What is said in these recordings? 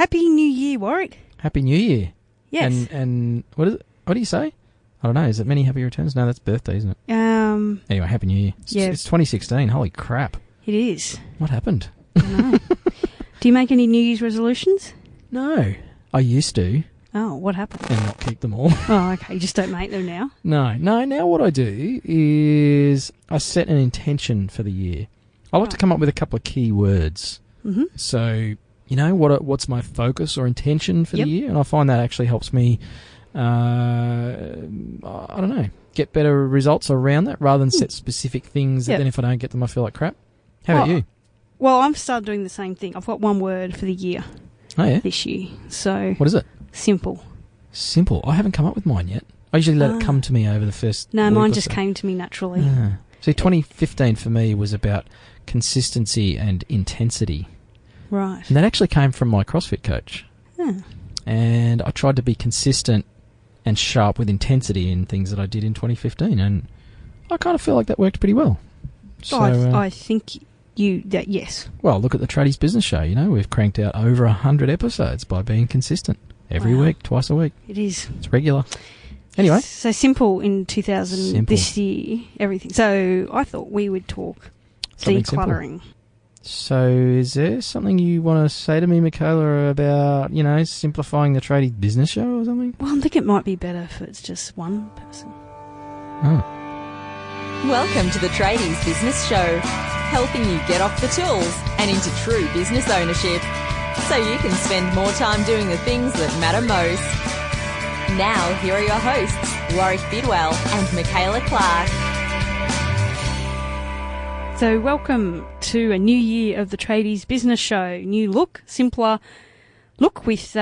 Happy New Year, Warwick. Happy New Year. Yes. And what is it? What do you say? I don't know. Is it many happy returns? No, that's birthday, isn't it? Anyway, Happy New Year. It's 2016. Holy crap. It is. What happened? I don't know. Do you make any New Year's resolutions? No. I used to. Oh, what happened? And not keep them all. Oh, okay. You just don't make them now? No. Now what I do is I set an intention for the year. I like to come up with a couple of key words. Mm-hmm. So, you know, what's my focus or intention for the year? And I find that actually helps me, I don't know, get better results around that rather than set specific things that then if I don't get them, I feel like crap. How about you? Well, I've started doing the same thing. I've got one word for the year. Oh, yeah? This year. So what is it? Simple. Simple. I haven't come up with mine yet. I usually let it come to me over the first No, week mine or just so. came to me naturally. See, 2015 for me was about consistency and intensity. Right. And that actually came from my CrossFit coach. Yeah. And I tried to be consistent and sharp with intensity in things that I did in 2015. And I kind of feel like that worked pretty well. So, I think yes. Well, look at the Tradies Business Show. You know, we've cranked out over 100 episodes by being consistent. Every week, twice a week. It is. It's regular. Anyway. So simple in 2000 this year, everything. So I thought we would talk Something decluttering. Simple. So is there something you want to say to me, Michaela, about, you know, simplifying the Tradies Business Show or something? Well, I think it might be better if it's just one person. Oh. Welcome to the Tradies Business Show, helping you get off the tools and into true business ownership, so you can spend more time doing the things that matter most. Now, here are your hosts, Warwick Bidwell and Michaela Clark. So welcome to a new year of the Tradies Business Show. New look, simpler look with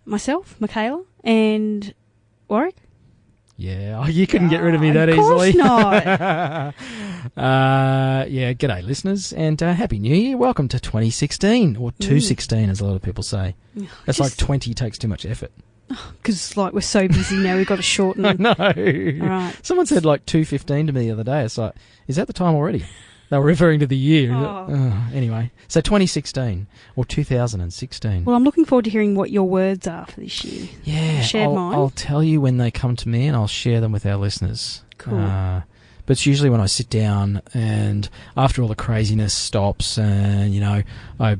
myself, Michaela, and Warwick. Yeah, you couldn't get rid of me that easily. Of course not. G'day listeners, and Happy New Year. Welcome to 2016, or 216 as a lot of people say. That's like 20 takes too much effort. Because we're so busy now, we've got to shorten. I know. Right. Someone said like 2:15 to me the other day. It's like, is that the time already? They were referring to the year. Anyway, so 2016 or 2016. Well, I'm looking forward to hearing what your words are for this year. Yeah, mine. I'll tell you when they come to me and I'll share them with our listeners. Cool. But it's usually when I sit down and after all the craziness stops and, you know, I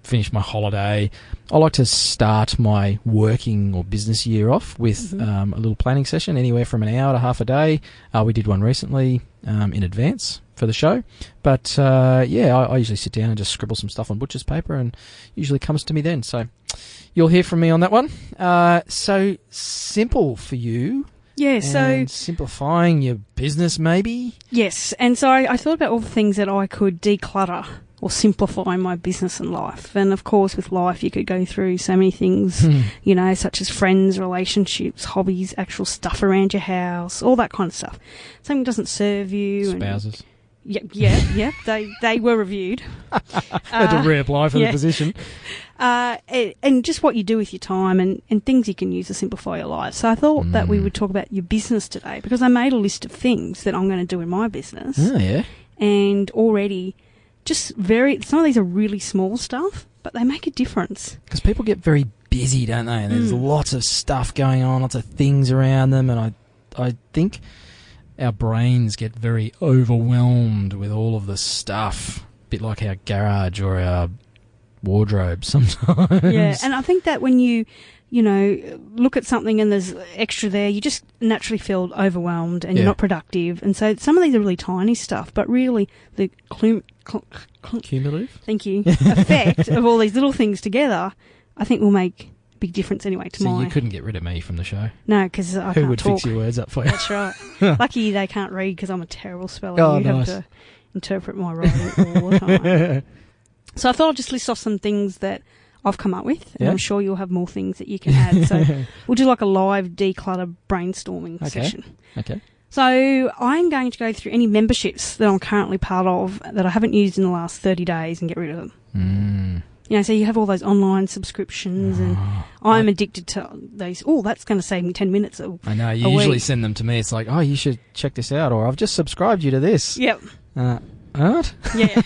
finish my holiday, I like to start my working or business year off with a little planning session, anywhere from an hour to half a day. We did one recently in advance for the show. But, I usually sit down and just scribble some stuff on butcher's paper and usually comes to me then. So you'll hear from me on that one. So simple for you. Yeah, and simplifying your business maybe. Yes, and so I thought about all the things that I could declutter or simplify my business and life. And of course, with life, you could go through so many things, you know, such as friends, relationships, hobbies, actual stuff around your house, all that kind of stuff. Something doesn't serve you. Spouses. Yeah. They were reviewed. Had to reapply for the position. And just what you do with your time and things you can use to simplify your life. So I thought that we would talk about your business today because I made a list of things that I'm going to do in my business. Oh, yeah. And already some of these are really small stuff, but they make a difference. Because people get very busy, don't they? And there's lots of stuff going on, lots of things around them. And I think our brains get very overwhelmed with all of the stuff, a bit like our garage or our wardrobe sometimes. Yeah, and I think that when you look at something and there's extra there, you just naturally feel overwhelmed and you're not productive. And so some of these are really tiny stuff, but really the cumulative, thank you, effect of all these little things together, I think will make a big difference anyway to you couldn't get rid of me from the show. No, because I can't talk. Who would fix your words up for you? That's right. Lucky they can't read because I'm a terrible speller. Nice. Have to interpret my writing all the time. So I thought I'd just list off some things that I've come up with, and I'm sure you'll have more things that you can add. So we'll do like a live declutter brainstorming session. Okay. So I'm going to go through any memberships that I'm currently part of that I haven't used in the last 30 days and get rid of them. You know, so you have all those online subscriptions and I'm addicted to those. Oh, that's going to save me 10 minutes I know. You usually send them to me. It's like, oh, you should check this out, or I've just subscribed you to this. Yep. aren't. Yeah.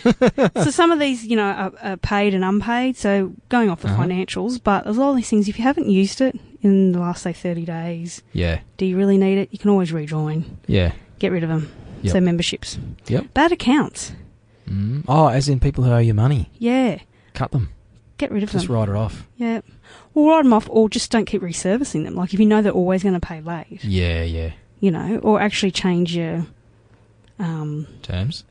So some of these, are paid and unpaid, so going off the financials, but there's a lot of these things, if you haven't used it in the last, say, 30 days, do you really need it? You can always rejoin. Yeah. Get rid of them. Yep. So memberships. Yep. Bad accounts. Oh, as in people who owe you money. Yeah. Cut them. Get rid of them. Just write it off. Yeah. Or write them off, or just don't keep reservicing them. Like if you know they're always going to pay late. Yeah, yeah. Or actually change your terms.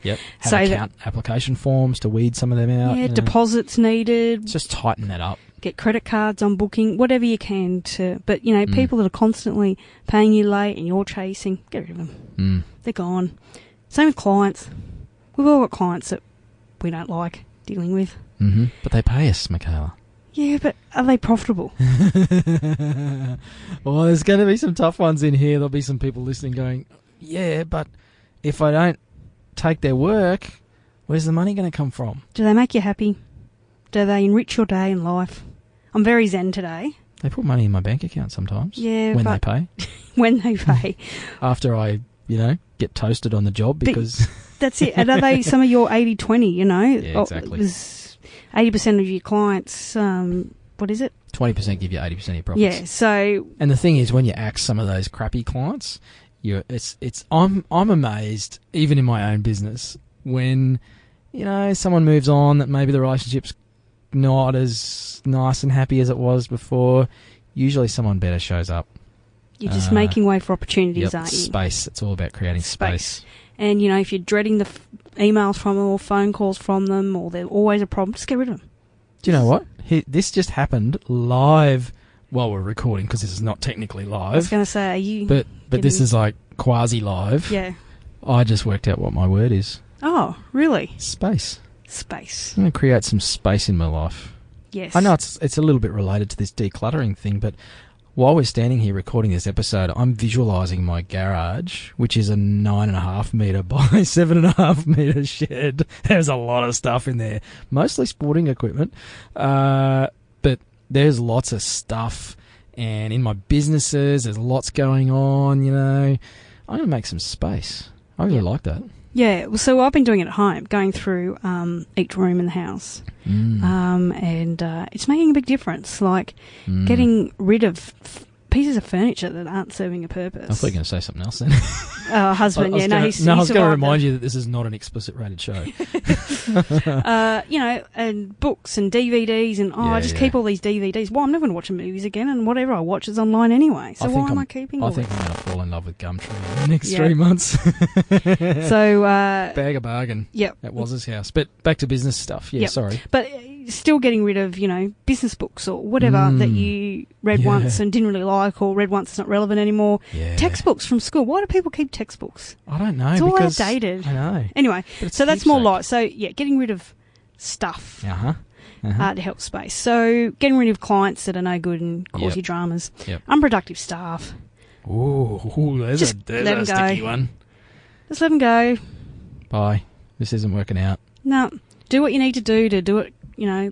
Yep. Have application forms to weed some of them out. Yeah, deposits needed. Just tighten that up. Get credit cards on booking, whatever you can to. But people that are constantly paying you late and you're chasing, get rid of them. They're gone. Same with clients. We've all got clients that we don't like dealing with. Mm-hmm. But they pay us, Michaela. Yeah, but are they profitable? Well, there's going to be some tough ones in here. There'll be some people listening going, yeah, but if I don't take their work, where's the money going to come from? Do they make you happy? Do they enrich your day and life? I'm very zen today. They put money in my bank account sometimes. Yeah, when they pay. When they pay. After I, get toasted on the job because... That's it. And are they some of your 80-20, Yeah, exactly. 80% of your clients, what is it? 20% give you 80% of your profits. Yeah, so... And the thing is, when you axe some of those crappy clients, I'm amazed, even in my own business, when, someone moves on that maybe the relationship's not as nice and happy as it was before, usually someone better shows up. You're just making way for opportunities, aren't you? Space. It's all about creating space. And, if you're dreading the emails from them or phone calls from them or they're always a problem, just get rid of them. Do you know what? This just happened live while we're recording because this is not technically live. I was going to say, are you... But this is like quasi-live. Yeah. I just worked out what my word is. Oh, really? Space. Space. I'm going to create some space in my life. Yes. I know it's a little bit related to this decluttering thing, but... While we're standing here recording this episode, I'm visualising my garage, which is a 9.5 metre by 7.5 metre shed. There's a lot of stuff in there, mostly sporting equipment, but there's lots of stuff. And in my businesses, there's lots going on. I'm going to make some space. I really like that. Yeah, well, so I've been doing it at home, going through each room in the house, and it's making a big difference, like getting rid of pieces of furniture that aren't serving a purpose. I thought you were going to say something else then. Husband, I was going to remind you that this is not an explicit rated show. And books and DVDs, and I just keep all these DVDs. Well, I'm never going to watch movies again, and whatever I watch is online anyway, so why am I keeping all I think I'm going to fall in love with Gumtree in the next 3 months. So... bag of bargain. Yep. At Waz's house. But back to business stuff. Yeah, sorry. But still getting rid of, business books or whatever that you read once and didn't really like, or read once it's not relevant anymore. Yeah. Textbooks from school. Why do people keep textbooks? I don't know. It's all outdated. I know. Anyway, so that's more light. So, getting rid of stuff to help space. So, getting rid of clients that are no good and cause you dramas. Yep. Unproductive staff. Ooh, there's a sticky one. Just let them go. Bye. This isn't working out. No. Do what you need to do it,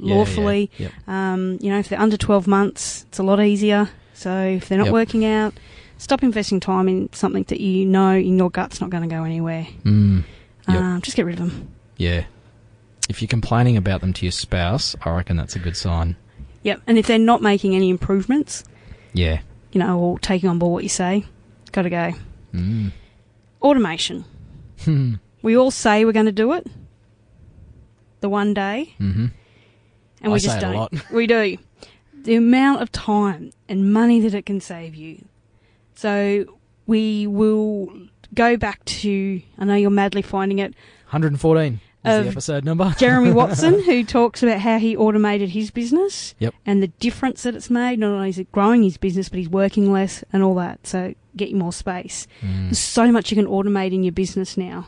lawfully. Yeah. Yep. If they're under 12 months, it's a lot easier. So if they're not working out, stop investing time in something that in your gut's not going to go anywhere. Just get rid of them. Yeah. If you're complaining about them to your spouse, I reckon that's a good sign. Yep. And if they're not making any improvements, or taking on board what you say, got to go. Automation. We all say we're going to do it the one day, and we just don't. A lot. We do. The amount of time and money that it can save you. So we will go back to, I know you're madly finding it, 114 is the episode number. Jeremy Watson, who talks about how he automated his business and the difference that it's made. Not only is it growing his business, but he's working less and all that. So get you more space. There's so much you can automate in your business now.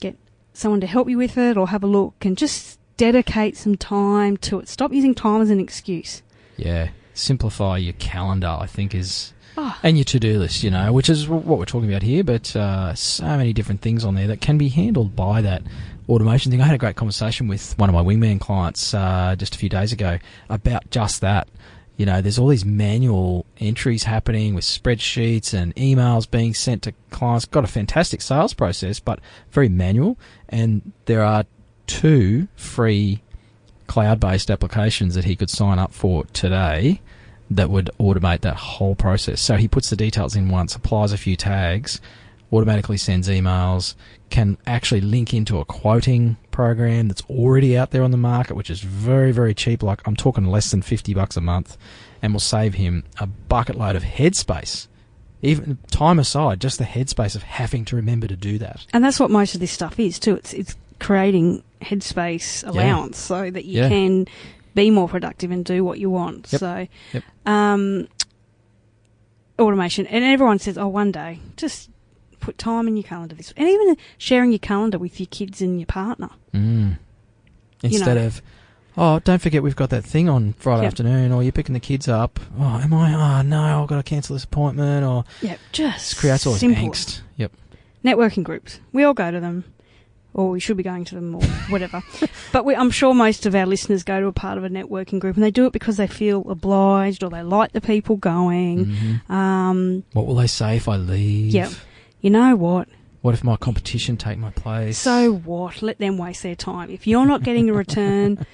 Get someone to help you with it, or have a look and just dedicate some time to it. Stop using time as an excuse. Yeah. Simplify your calendar, I think, and your to-do list, which is what we're talking about here, but so many different things on there that can be handled by that automation thing. I had a great conversation with one of my wingman clients just a few days ago about just that. You know, there's all these manual entries happening with spreadsheets and emails being sent to clients. Got a fantastic sales process, but very manual. And there are 2 free cloud-based applications that he could sign up for today that would automate that whole process. So he puts the details in once, applies a few tags, automatically sends emails, can actually link into a quoting program that's already out there on the market, which is very, very cheap. Like, I'm talking less than $50 a month, and will save him a bucket load of headspace. Even time aside, just the headspace of having to remember to do that. And that's what most of this stuff is too. It's creating headspace allowance so that you can be more productive and do what you want. Yep. So, Yep. Automation. And everyone says, oh, one day, just put time in your calendar. And even sharing your calendar with your kids and your partner. Instead of, oh, don't forget we've got that thing on Friday afternoon, or you're picking the kids up. Oh, am I? Oh, no, I've got to cancel this appointment. Or just creates all this simple. angst. Yep. Networking groups. We all go to them. Or we should be going to them, or whatever. But I'm sure most of our listeners go to a part of a networking group, and they do it because they feel obliged, or they like the people going. Mm-hmm. What will they say if I leave? Yep. You know what? What if my competition take my place? So what? Let them waste their time. If you're not getting a return,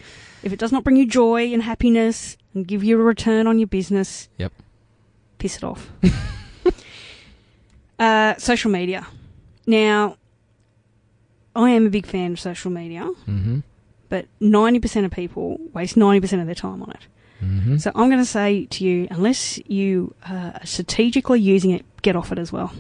if it does not bring you joy and happiness and give you a return on your business, piss it off. Social media. Now, I am a big fan of social media, but 90% of people waste 90% of their time on it. So I'm going to say to you, unless you are strategically using it, get off it as well.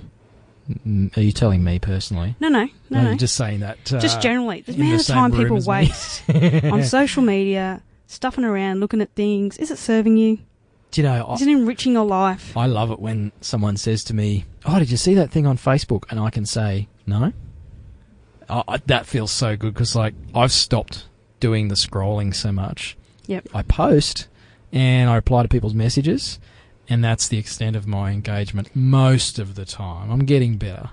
Are you telling me personally? No. You're just saying that. Just generally. The amount of time people waste on social media, stuffing around, looking at things. Is it serving you? Do you know? Is it enriching your life? I love it when someone says to me, oh, did you see that thing on Facebook? And I can say, no. That feels so good because, like, I've stopped doing the scrolling so much. Yep. I post and I reply to people's messages, and that's the extent of my engagement most of the time. I'm getting better.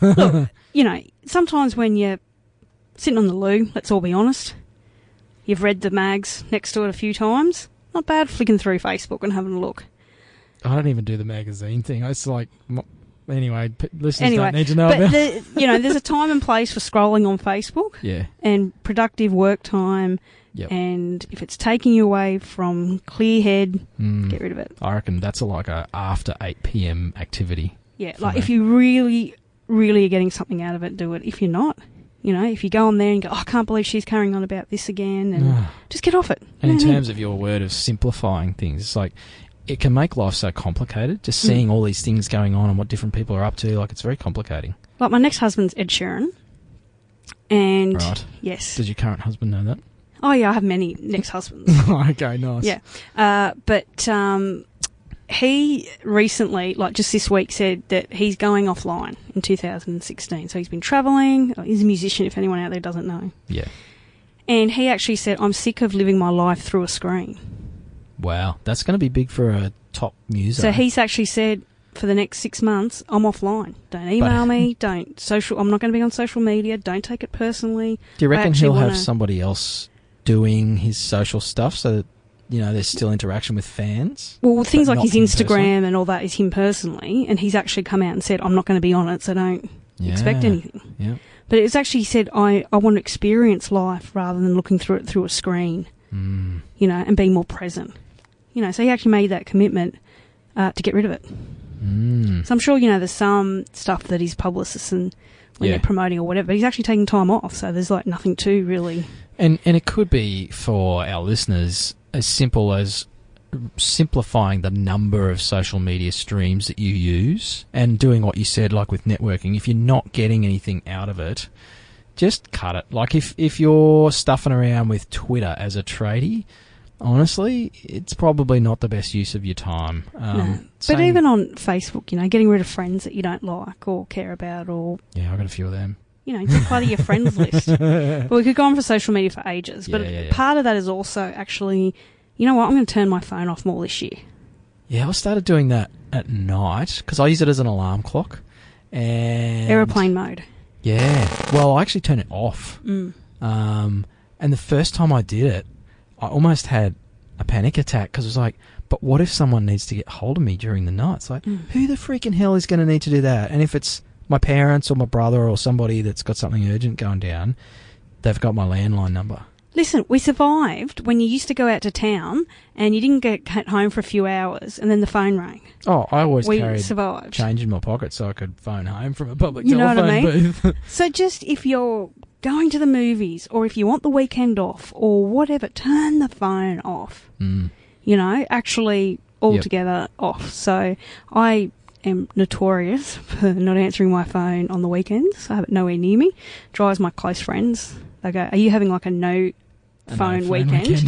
Look, you know, sometimes when you're sitting on the loo, let's all be honest, you've read the mags next to it a few times. Not bad flicking through Facebook and having a look. I don't even do the magazine thing. It's like... Anyway, listeners don't need to know about it. There's a time and place for scrolling on Facebook. Yeah. And productive work time. Yep. And if it's taking you away from clear head, get rid of it. I reckon that's like a after 8 p.m. activity. Yeah, like if you really, really are getting something out of it, do it. If you're not, if you go on there and go, oh, I can't believe she's carrying on about this again, and just get off it. And in terms of your word of simplifying things, it's like... It can make life so complicated, just seeing all these things going on and what different people are up to. Like, it's very complicating. Like, my next husband's Ed Sheeran. And... Right. Yes. Does your current husband know that? Oh, yeah, I have many next-husbands. Okay, nice. Yeah. But he recently, like just this week, said that he's going offline in 2016. So he's been travelling. He's a musician, if anyone out there doesn't know. Yeah. And he actually said, I'm sick of living my life through a screen. Wow, that's going to be big for a top muser. So he's actually said, for the next 6 months, I'm offline. Don't email me. I'm not going to be on social media. Don't take it personally. Do you reckon he'll have somebody else doing his social stuff so that, there's still interaction with fans? Well, things like his Instagram and all that is him personally, and he's actually come out and said, I'm not going to be on it, so don't expect anything. Yeah. But it's actually he said, I want to experience life rather than looking through it through a screen, and being more present. So he actually made that commitment to get rid of it. So I'm sure, there's some stuff that his publicists and when they're promoting or whatever, but he's actually taking time off, so there's like nothing to really... And it could be, for our listeners, as simple as simplifying the number of social media streams that you use and doing what you said, like with networking. If you're not getting anything out of it, just cut it. Like if you're stuffing around with Twitter as a tradie... Honestly, it's probably not the best use of your time. No. But even on Facebook, getting rid of friends that you don't like or care about or... Yeah, I've got a few of them. Declutter your friends list. But we could go on for social media for ages. But part of that is also actually, I'm going to turn my phone off more this year. Yeah, I started doing that at night because I use it as an alarm clock. And aeroplane mode. Yeah. Well, I actually turn it off. And the first time I did it, I almost had a panic attack because it was like, but what if someone needs to get hold of me during the night? It's like, who the freaking hell is going to need to do that? And if it's my parents or my brother or somebody that's got something urgent going down, they've got my landline number. Listen, we survived when you used to go out to town and you didn't get home for a few hours and then the phone rang. Oh, I always carried survived. change in my pocket so I could phone home from a public telephone booth. You know what I mean? So just if you're going to the movies or if you want the weekend off or whatever, turn the phone off. You know, actually altogether off. So I am notorious for not answering my phone on the weekends. I have it nowhere near me. Drives my close friends. They go, are you having like a no phone weekend? It's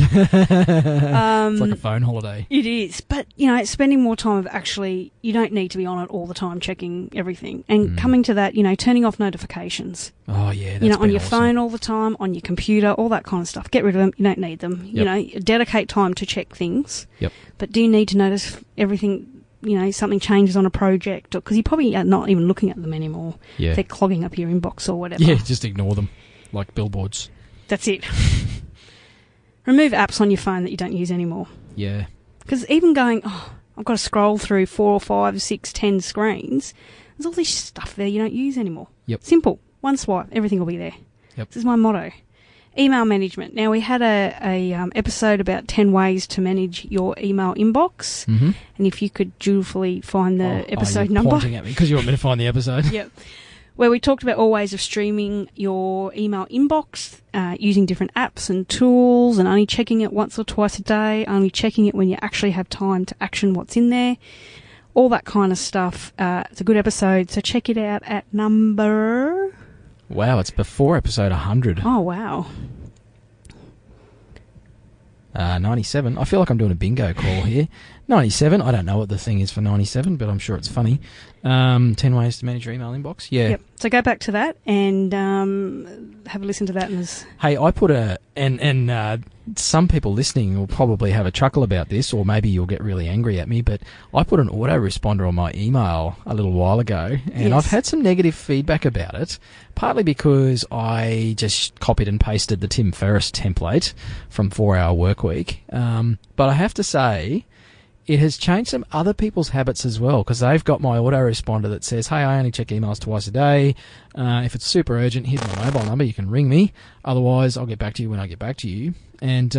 like a phone holiday. It is. But, you know, it's spending more time of actually, you don't need to be on it all the time checking everything. And coming to that, you know, turning off notifications. Oh, yeah. That's you know, on your awesome. phone all the time, on your computer, all that kind of stuff. Get rid of them. You don't need them. You know, dedicate time to check things. Yep. But do you need to notice everything, you know, something changes on a project? Because you probably are not even looking at them anymore. Yeah. They're clogging up your inbox or whatever. Yeah, just ignore them. Like billboards. That's it. Remove apps on your phone that you don't use anymore. Yeah. Because even going, I've got to scroll through 4 or 5, 6, 10 screens, there's all this stuff there you don't use anymore. Yep. Simple. One swipe, everything will be there. Yep. This is my motto. Email management. Now, we had a episode about 10 ways to manage your email inbox. Mm-hmm. And if you could dutifully find the episode you're number. Pointing at me because you want me to find the episode. Yep. Where we talked about all ways of streaming your email inbox, using different apps and tools, and only checking it once or twice a day, only checking it when you actually have time to action what's in there, all that kind of stuff. It's a good episode, so check it out at number... Wow, it's before episode 100. Oh, wow. 97. I feel like I'm doing a bingo call here. 97. I don't know what the thing is for 97, but I'm sure it's funny. 10 ways to manage your email inbox. Yeah. Yep. So go back to that and have a listen to that. Hey, I put some people listening will probably have a chuckle about this, or maybe you'll get really angry at me, but I put an autoresponder on my email a little while ago, and I've had some negative feedback about it, partly because I just copied and pasted the Tim Ferriss template from 4 Hour Workweek. But I have to say, it has changed some other people's habits as well, because they've got my autoresponder that says, hey, I only check emails twice a day. If it's super urgent, here's my mobile number. You can ring me. Otherwise, I'll get back to you when I get back to you. And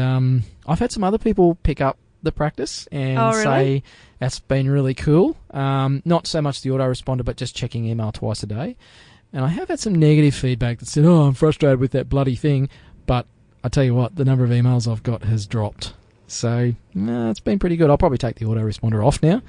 I've had some other people pick up the practice and say that's been really cool. Not so much the autoresponder, but just checking email twice a day. And I have had some negative feedback that said, I'm frustrated with that bloody thing. But I tell you what, the number of emails I've got has dropped. So, it's been pretty good. I'll probably take the autoresponder off now,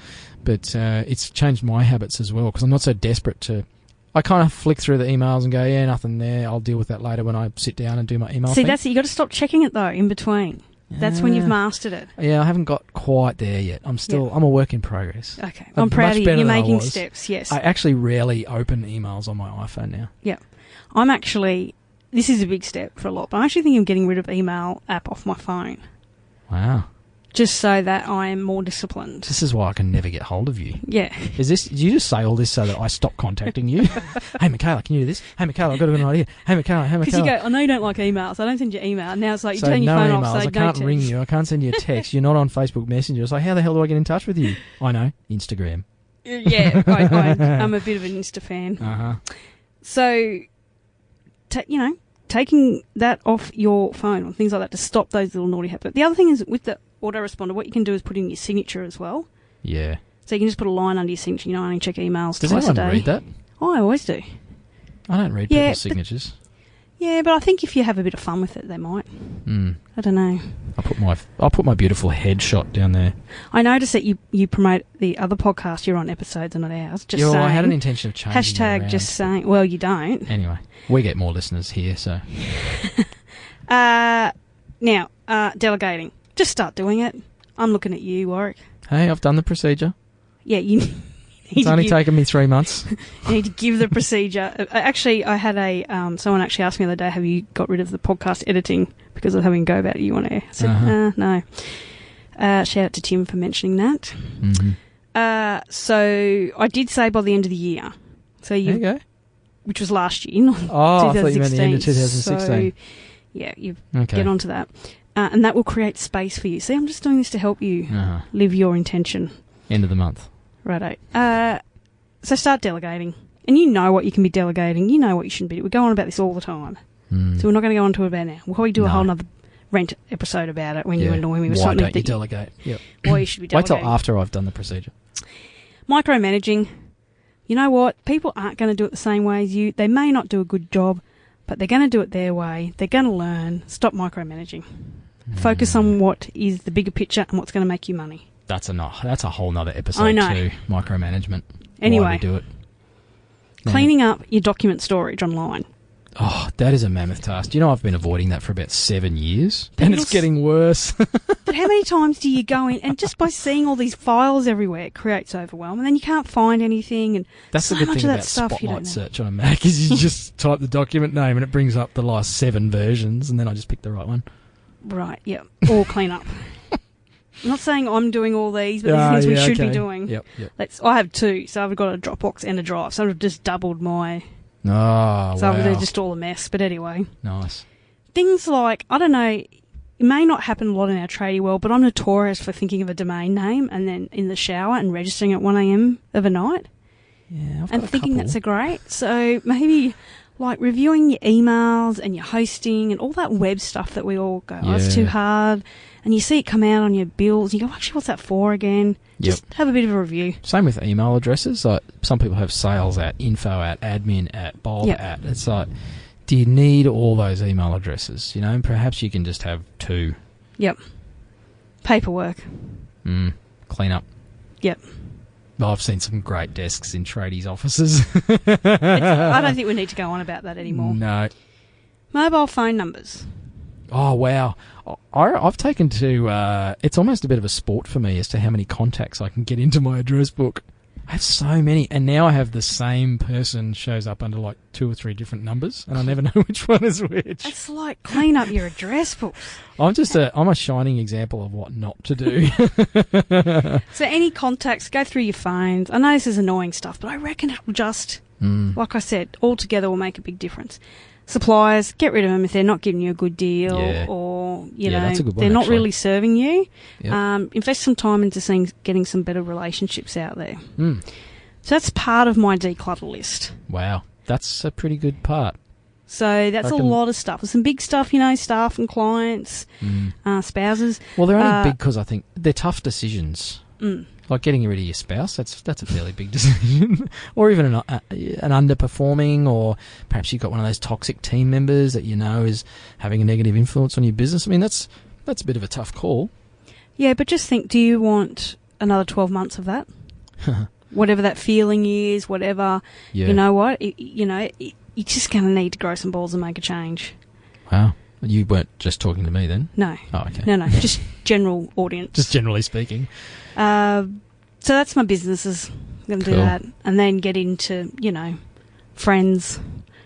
but it's changed my habits as well, because I'm not so desperate to... I kind of flick through the emails and go, yeah, nothing there. I'll deal with that later when I sit down and do my email thing. That's it. You've got to stop checking it, though, in between. That's when you've mastered it. Yeah, I haven't got quite there yet. I'm a work in progress. Okay. I'm proud of you. You're making steps, yes. I actually rarely open emails on my iPhone now. Yeah. This is a big step for a lot, but I'm actually thinking of getting rid of email app off my phone. Wow. Just so that I am more disciplined. This is why I can never get hold of you. Yeah. Did you just say all this so that I stop contacting you? Hey, Michaela, can you do this? Hey, Michaela, I've got a good idea. Hey, Michaela. Because you go, I know you don't like emails. I don't send you email. Now it's like you turn your phone off. So I can't ring you. I can't send you a text. You're not on Facebook Messenger. It's like, how the hell do I get in touch with you? I know. Instagram. Yeah. I'm a bit of an Insta fan. Uh-huh. So, taking that off your phone or things like that to stop those little naughty habits. The other thing is with the autoresponder, what you can do is put in your signature as well. Yeah. So you can just put a line under your signature. I only check emails twice a day. Does anyone read that? Oh, I always do. I don't read people's signatures. But I think if you have a bit of fun with it, they might. I don't know. I'll put my beautiful headshot down there. I noticed that you promote the other podcast. You're on episodes and not ours. Just saying. I had an intention of changing hashtag it just saying. Well, you don't. Anyway, we get more listeners here, so. Now, delegating. Just start doing it. I'm looking at you, Warwick. Hey, I've done the procedure. Yeah, you... It's only taken me 3 months. You need to give the procedure. Actually, I had someone actually asked me the other day, have you got rid of the podcast editing because of having go about you on air? I said, no. Shout out to Tim for mentioning that. Mm-hmm. So I did say by the end of the year. So there you go. Which was last year, not 2016. I thought you meant the end of 2016. So, yeah, get onto that. and that will create space for you. See, I'm just doing this to help you live your intention. End of the month. Righto. So start delegating. And you know what you can be delegating. You know what you shouldn't be. We go on about this all the time. So we're not going to go on to it about now. We'll probably do a whole other rent episode about it when you annoy me with something. Why don't you delegate? Yep. Why you should be delegating. Wait till after I've done the procedure. Micromanaging. You know what? People aren't going to do it the same way as you. They may not do a good job, but they're going to do it their way. They're going to learn. Stop micromanaging. Focus on what is the bigger picture and what's going to make you money. That's a whole nother episode too. Micromanagement. Anyway, why we do it. Cleaning up your document storage online. Oh, that is a mammoth task. Do you know I've been avoiding that for about 7 years? And it's getting worse. But how many times do you go in and just by seeing all these files everywhere, it creates overwhelm, and then you can't find anything. And that's the good thing about Spotlight search on a Mac is you just type the document name and it brings up the last 7 versions, and then I just pick the right one. Right, yeah. Or clean up. I'm not saying I'm doing all these, but these things we should be doing. Yep. I have 2, so I've got a Dropbox and a Drive, so I've just doubled my... Oh, so wow. they're just all a mess, but anyway. Nice. Things like, I don't know, it may not happen a lot in our tradie world, but I'm notorious for thinking of a domain name and then in the shower and registering at 1 a.m. of a night. Yeah, I've got and thinking that's great. So maybe like reviewing your emails and your hosting and all that web stuff that we all go, it's too hard. And you see it come out on your bills. You go, actually, what's that for again? Just have a bit of a review. Same with email addresses. Like some people have sales at, info at, admin at, Bob at. It's like, do you need all those email addresses? You know, and perhaps you can just have 2. Yep. Paperwork. Clean up. Yep. I've seen some great desks in tradies' offices. I don't think we need to go on about that anymore. No. Mobile phone numbers. Oh, wow. I've taken to... it's almost a bit of a sport for me as to how many contacts I can get into my address book. I have so many. And now I have the same person shows up under like 2 or 3 different numbers, and I never know which one is which. It's like clean up your address book. I'm a shining example of what not to do. So any contacts, go through your phones. I know this is annoying stuff, but I reckon it will just, like I said, all together will make a big difference. Suppliers, get rid of them if they're not giving you a good deal or, you know, that's a good one, they're not really serving you. Yep. Invest some time into getting some better relationships out there. So that's part of my declutter list. Wow. That's a pretty good part. So that's a lot of stuff. There's some big stuff, you know, staff and clients, spouses. Well, they're only big because I think they're tough decisions. Like getting rid of your spouse, that's a fairly big decision. Or even an underperforming, or perhaps you've got one of those toxic team members that you know is having a negative influence on your business. I mean, that's a bit of a tough call. Yeah, but just think, do you want another 12 months of that? Whatever that feeling is, whatever, you know what, you're just going to need to grow some balls and make a change. Wow. You weren't just talking to me then? No. Oh, okay. No, just general audience. Just generally speaking. So that's my businesses. I'm going to do that. And then get into, you know, friends,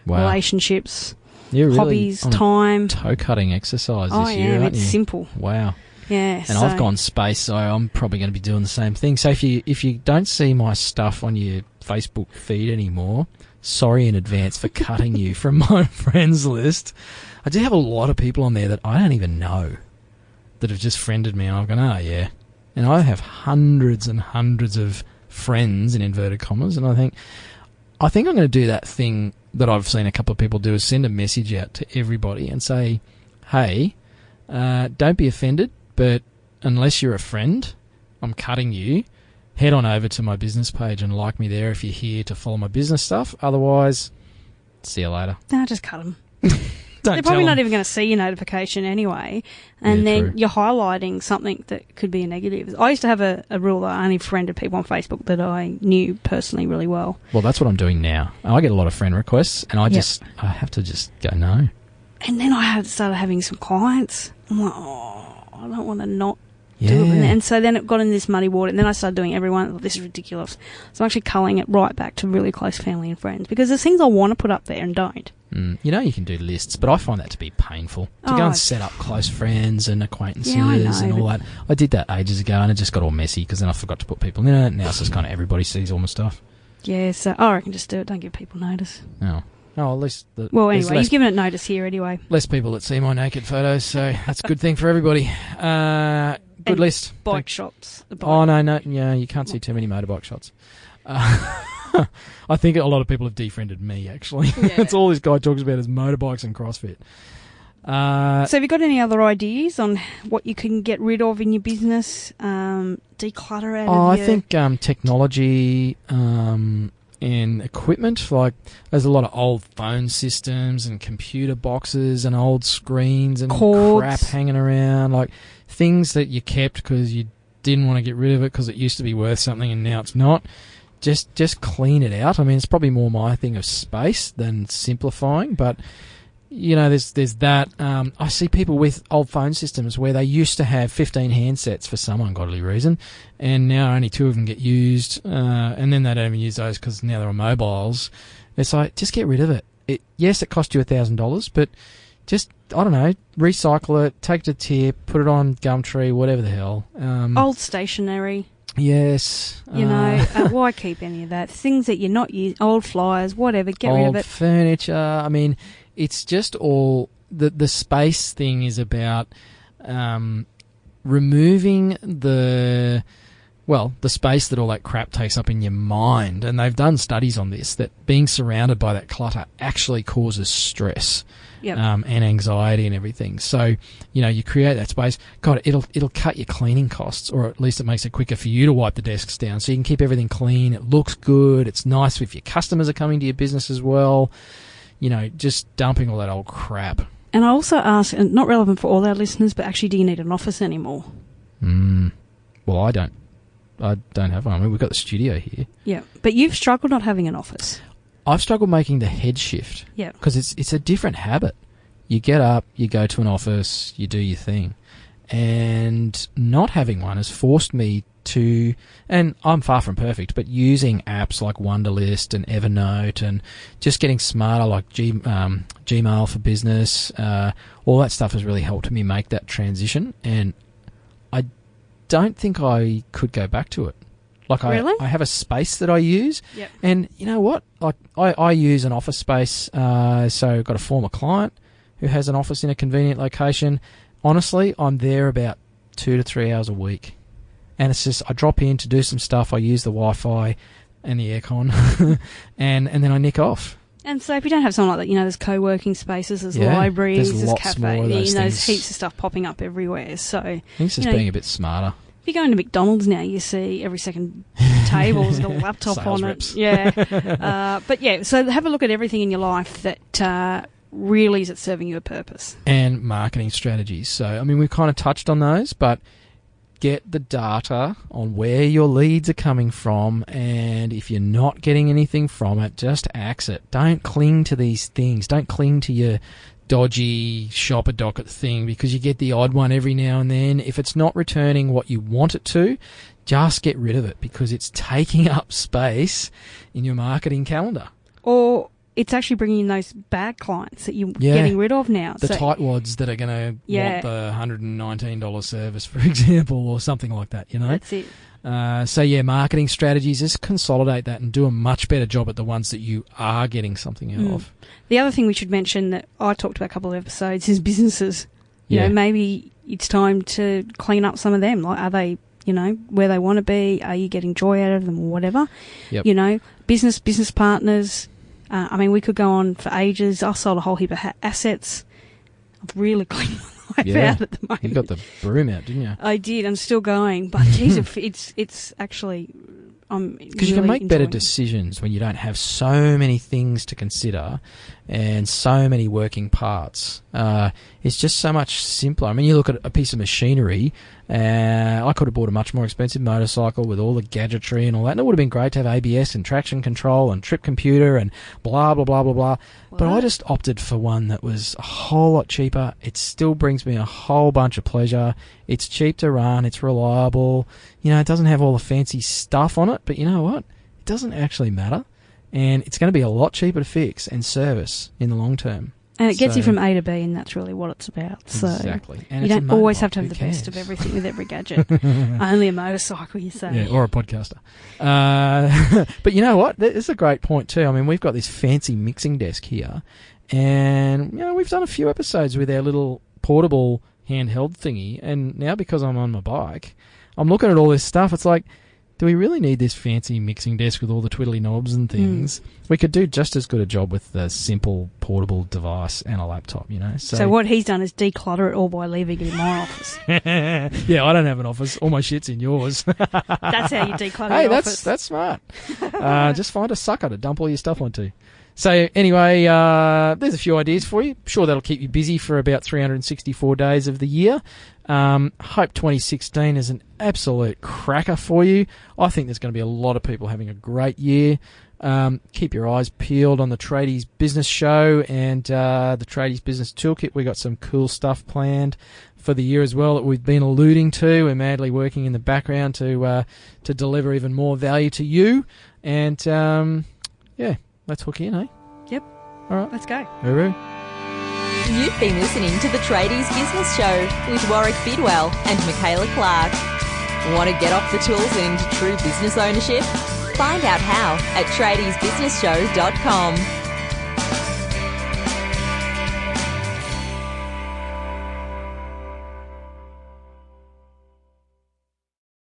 relationships, hobbies, time. Toe-cutting exercise this year, aren't you? It's simple. Wow. Yeah. And I've gone space, so I'm probably going to be doing the same thing. So if you don't see my stuff on your Facebook feed anymore, sorry in advance for cutting you from my friends list. I do have a lot of people on there that I don't even know that have just friended me, and I've gone, And I have hundreds and hundreds of friends, in inverted commas, and I think I'm going to do that thing that I've seen a couple of people do, is send a message out to everybody and say, hey, don't be offended, but unless you're a friend, I'm cutting you. Head on over to my business page and like me there if you're here to follow my business stuff. Otherwise, see you later. No, just cut them. They're probably not even going to see your notification anyway. And then you're highlighting something that could be a negative. I used to have a rule that I only friended people on Facebook that I knew personally really well. Well, that's what I'm doing now. I get a lot of friend requests, and I have to just go, no. And then I started having some clients. I'm like, I don't want to not do it. And so then it got in this muddy water, and then I started doing everyone, this is ridiculous. So I'm actually culling it right back to really close family and friends, because there's things I want to put up there and don't. You know, you can do lists, but I find that to be painful. To go and set up close friends and acquaintances and all that. I did that ages ago, and it just got all messy because then I forgot to put people in it. Now it's just kind of everybody sees all my stuff. Yeah, so I reckon just do it. Don't give people notice. Oh. Oh, at least... Well, anyway, you've given it notice here anyway. Less people that see my naked photos, so that's a good thing for everybody. Good list. Bike shots. Oh, no, yeah, you can't see too many motorbike shots. I think a lot of people have defriended me, actually. Yeah. That's all this guy talks about is motorbikes and CrossFit. So have you got any other ideas on what you can get rid of in your business? Declutter out of your... I think technology and equipment. Like, there's a lot of old phone systems and computer boxes and old screens and cords, crap hanging around. Like, things that you kept because you didn't want to get rid of it because it used to be worth something and now it's not. Just clean it out. I mean, it's probably more my thing of space than simplifying, but... You know, there's that. I see people with old phone systems where they used to have 15 handsets for some ungodly reason, and now only 2 of them get used, and then they don't even use those because now they're on mobiles. It's like, just get rid of it. Yes, it cost you $1,000, but just, I don't know, recycle it, take it to tip, put it on Gumtree, whatever the hell. Old stationery. Yes. You know, why keep any of that? Things that you're not using, old flyers, whatever, get rid of it. Old furniture. I mean... It's just all... The space thing is about removing the space that all that crap takes up in your mind. And they've done studies on this, that being surrounded by that clutter actually causes stress. Yep. And anxiety and everything. So, you know, you create that space. God, it'll cut your cleaning costs, or at least it makes it quicker for you to wipe the desks down, so you can keep everything clean. It looks good. It's nice if your customers are coming to your business as well. You know, just dumping all that old crap. And I also ask, and not relevant for all our listeners, but actually, do you need an office anymore? Well, I don't have one. I mean, we've got the studio here. Yeah, but you've struggled not having an office. I've struggled making the head shift. Yeah. Because it's a different habit. You get up, you go to an office, you do your thing. And not having one has forced me to, and I'm far from perfect, but using apps like Wunderlist and Evernote and just getting smarter, like Gmail for business, all that stuff has really helped me make that transition. And I don't think I could go back to it. Like, really? I have a space that I use. Yep. And you know what? Like, I use an office space. So I've got a former client who has an office in a convenient location. Honestly, I'm there about 2 to 3 hours a week. And it's just, I drop in to do some stuff. I use the Wi-Fi and the aircon, and then I nick off. And so if you don't have something like that, you know, there's co-working spaces, there's libraries, there's cafes, there's heaps of stuff popping up everywhere. So I think it's just being a bit smarter. If you go into McDonald's now, you see every second table's got a laptop on reps. It. Yeah. But yeah, so have a look at everything in your life that really is it serving you a purpose. And marketing strategies. So, I mean, we've kind of touched on those, but get the data on where your leads are coming from, and if you're not getting anything from it, just axe it. Don't cling to these things. Don't cling to your dodgy shopper docket thing, because you get the odd one every now and then. If it's not returning what you want it to, just get rid of it, because it's taking up space in your marketing calendar. Or it's actually bringing in those bad clients that you're getting rid of now. The tightwads that are going to want the $119 service, for example, or something like that, you know? That's it. So, marketing strategies, just consolidate that and do a much better job at the ones that you are getting something out of. The other thing we should mention that I talked about a couple of episodes is businesses. You know, maybe it's time to clean up some of them. Like, are they, you know, where they want to be? Are you getting joy out of them or whatever? Yep. You know, business partners. I mean, we could go on for ages. I sold a whole heap of assets. I've really cleaned my life out at the moment. You got the broom out, didn't you? I did. I'm still going. But, geez, it's actually... Because you can make better decisions when you don't have so many things to consider and so many working parts. It's just so much simpler. I mean, you look at a piece of machinery. I could have bought a much more expensive motorcycle with all the gadgetry and all that, and it would have been great to have ABS and traction control and trip computer and blah, blah, blah, blah, blah. But I just opted for one that was a whole lot cheaper. It still brings me a whole bunch of pleasure. It's cheap to run. It's reliable. You know, it doesn't have all the fancy stuff on it, but you know what? It doesn't actually matter. And it's going to be a lot cheaper to fix and service in the long term. And it gets you from A to B, and that's really what it's about. So exactly. And you don't always have to have the best of everything with every gadget. Only a motorcycle, you say. Yeah, or a podcaster. But you know what? This is a great point too. I mean, we've got this fancy mixing desk here, and we've done a few episodes with our little portable handheld thingy, and now because I'm on my bike, I'm looking at all this stuff. It's like, do we really need this fancy mixing desk with all the twiddly knobs and things? We could do just as good a job with a simple portable device and a laptop, So what he's done is declutter it all by leaving it in my office. Yeah, I don't have an office. All my shit's in yours. That's how you declutter your office. That's smart. Just find a sucker to dump all your stuff onto. So anyway, there's a few ideas for you. Sure, that'll keep you busy for about 364 days of the year. Hope 2016 is an absolute cracker for you. I think there's going to be a lot of people having a great year. Keep your eyes peeled on the Tradies Business Show and the Tradies Business Toolkit. We got some cool stuff planned for the year as well that we've been alluding to. We're madly working in the background to deliver even more value to you. And let's hook in, eh? Yep. All right. Let's go. Hooroo. You've been listening to the Tradies Business Show with Warwick Bidwell and Michaela Clark. Want to get off the tools and into true business ownership? Find out how at tradiesbusinessshow.com.